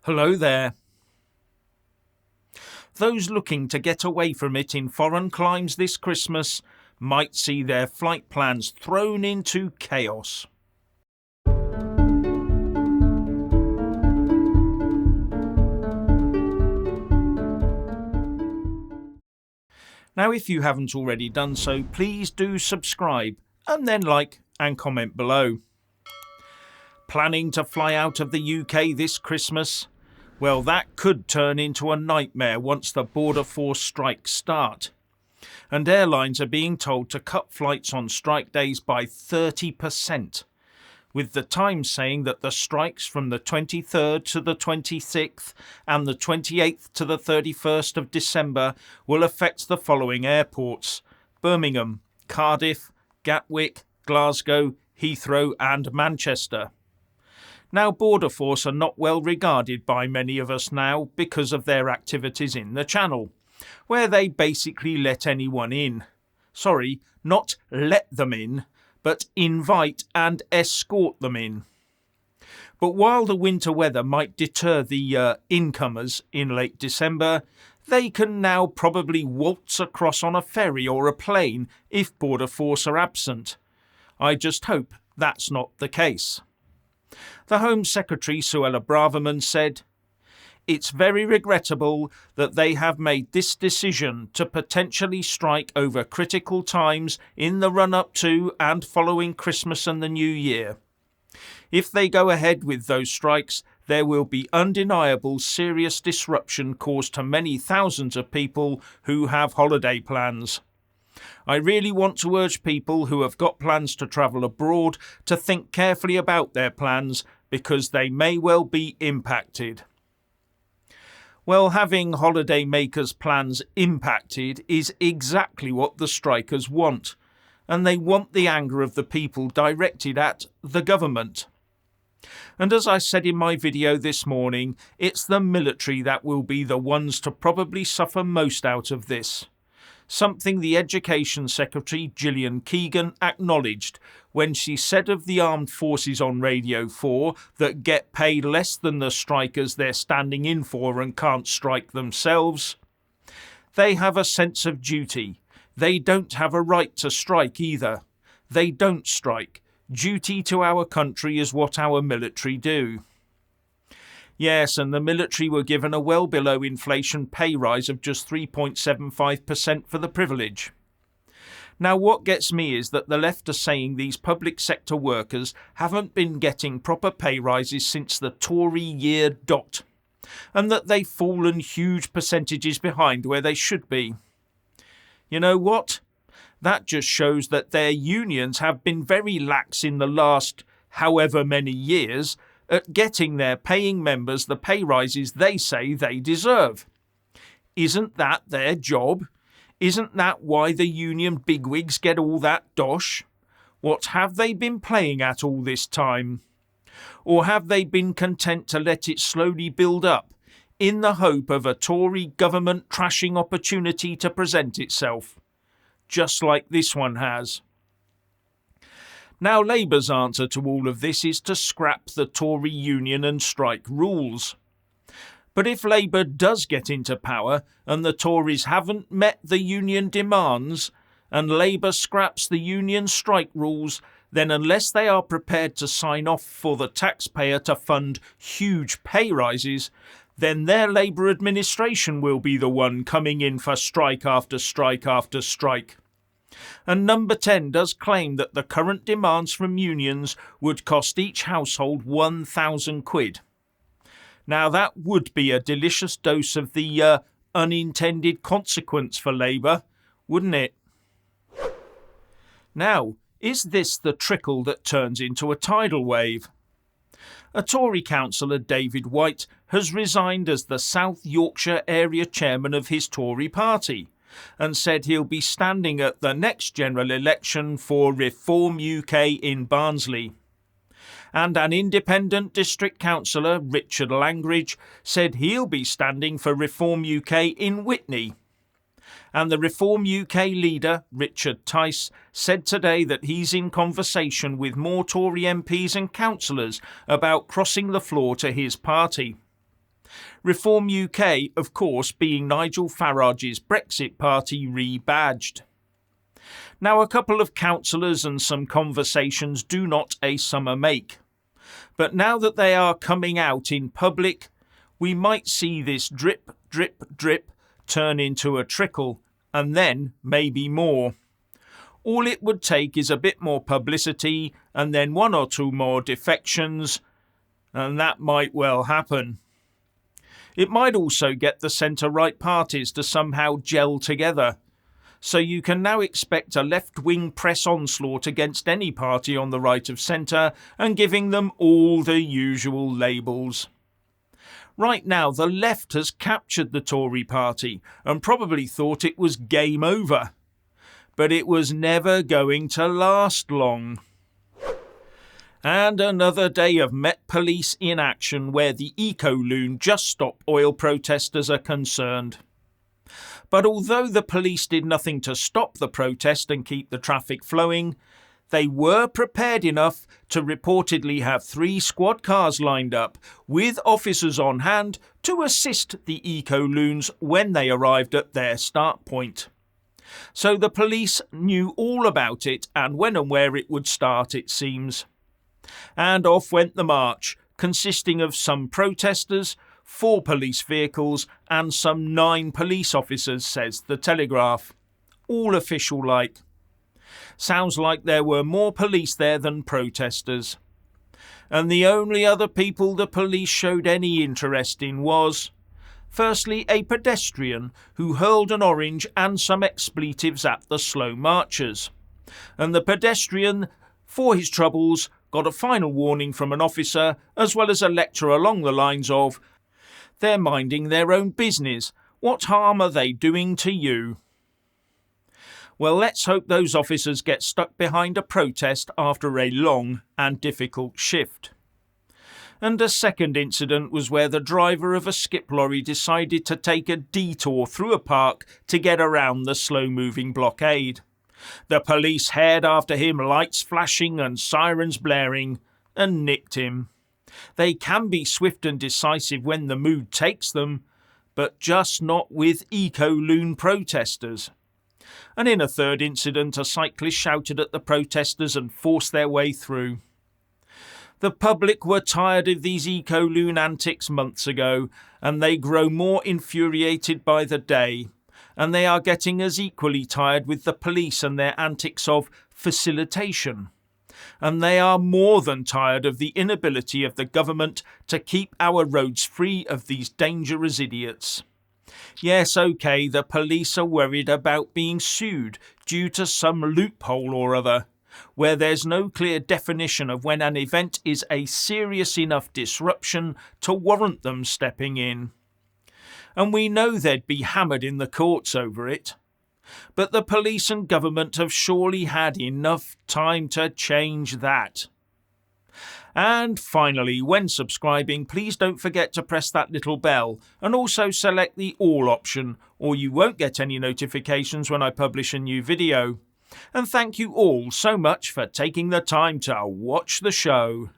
Hello there. Those looking to get away from it in foreign climes this Christmas might see their flight plans thrown into chaos. Now, if you haven't already done so, please do subscribe and then like and comment below. Planning to fly out of the UK this Christmas? Well, that could turn into a nightmare once the border force strikes start. And airlines are being told to cut flights on strike days by 30%, with the Times saying that the strikes from the 23rd to the 26th and the 28th to the 31st of December will affect the following airports: Birmingham, Cardiff, Gatwick, Glasgow, Heathrow and Manchester. Now, Border Force are not well regarded by many of us now because of their activities in the Channel, where they basically let anyone in. Sorry, not let them in, but invite and escort them in. But while the winter weather might deter the incomers in late December, they can now probably waltz across on a ferry or a plane if Border Force are absent. I just hope that's not the case. The Home Secretary, Suella Braverman, said, "It's very regrettable that they have made this decision to potentially strike over critical times in the run-up to and following Christmas and the New Year. If they go ahead with those strikes, there will be undeniable serious disruption caused to many thousands of people who have holiday plans. I really want to urge people who have got plans to travel abroad to think carefully about their plans because they may well be impacted." Well, having holidaymakers' plans impacted is exactly what the strikers want, and they want the anger of the people directed at the government. And as I said in my video this morning, it's the military that will be the ones to probably suffer most out of this. Something the Education Secretary Gillian Keegan acknowledged when she said of the armed forces on Radio 4 that get paid less than the strikers they're standing in for and can't strike themselves. They have a sense of duty. They don't have a right to strike either. They don't strike. Duty to our country is what our military do. Yes, and the military were given a well below inflation pay rise of just 3.75% for the privilege. Now, what gets me is that the left are saying these public sector workers haven't been getting proper pay rises since the Tory year dot, and that they've fallen huge percentages behind where they should be. You know what? That just shows that their unions have been very lax in the last however many years at getting their paying members the pay rises they say they deserve. Isn't that their job? Isn't that why the union bigwigs get all that dosh? What have they been playing at all this time? Or have they been content to let it slowly build up, in the hope of a Tory government trashing opportunity to present itself? Just like this one has. Now, Labour's answer to all of this is to scrap the Tory union and strike rules. But if Labour does get into power and the Tories haven't met the union demands, and Labour scraps the union strike rules, then unless they are prepared to sign off for the taxpayer to fund huge pay rises, then their Labour administration will be the one coming in for strike after strike after strike. And Number 10 does claim that the current demands from unions would cost each household £1,000. Now, that would be a delicious dose of the unintended consequence for Labour, wouldn't it? Now, is this the trickle that turns into a tidal wave? A Tory councillor, David White, has resigned as the South Yorkshire area chairman of his Tory party, and said he'll be standing at the next general election for Reform UK in Barnsley. And an independent district councillor, Richard Langridge, said he'll be standing for Reform UK in Witney. And the Reform UK leader, Richard Tice, said today that he's in conversation with more Tory MPs and councillors about crossing the floor to his party. Reform UK, of course, being Nigel Farage's Brexit party rebadged. Now, a couple of councillors and some conversations do not a summer make. But now that they are coming out in public, we might see this drip, drip, drip turn into a trickle, and then maybe more. All it would take is a bit more publicity and then one or two more defections, and that might well happen. It might also get the centre-right parties to somehow gel together, so you can now expect a left-wing press onslaught against any party on the right of centre and giving them all the usual labels. Right now, the left has captured the Tory party and probably thought it was game over. But it was never going to last long. And another day of Met Police in action where the eco-loon just stop oil protesters are concerned. But although the police did nothing to stop the protest and keep the traffic flowing, they were prepared enough to reportedly have 3 squad cars lined up with officers on hand to assist the eco-loons when they arrived at their start point. So the police knew all about it and when and where it would start, it seems. And off went the march, consisting of some protesters, 4 police vehicles and some 9 police officers, says the Telegraph. All official-like. Sounds like there were more police there than protesters. And the only other people the police showed any interest in was, firstly, a pedestrian who hurled an orange and some expletives at the slow marchers. And the pedestrian, for his troubles, got a final warning from an officer, as well as a lecture along the lines of, "They're minding their own business. What harm are they doing to you?" Well, let's hope those officers get stuck behind a protest after a long and difficult shift. And a second incident was where the driver of a skip lorry decided to take a detour through a park to get around the slow-moving blockade. The police haired after him, lights flashing and sirens blaring, and nicked him. They can be swift and decisive when the mood takes them, but just not with eco-loon protesters. And in a third incident, a cyclist shouted at the protesters and forced their way through. The public were tired of these eco-loon antics months ago, and they grow more infuriated by the day. And they are getting as equally tired with the police and their antics of facilitation. And they are more than tired of the inability of the government to keep our roads free of these dangerous idiots. Yes, OK, the police are worried about being sued due to some loophole or other, where there's no clear definition of when an event is a serious enough disruption to warrant them stepping in. And we know they'd be hammered in the courts over it. But the police and government have surely had enough time to change that. And finally, when subscribing, please don't forget to press that little bell and also select the all option, or you won't get any notifications when I publish a new video. And thank you all so much for taking the time to watch the show.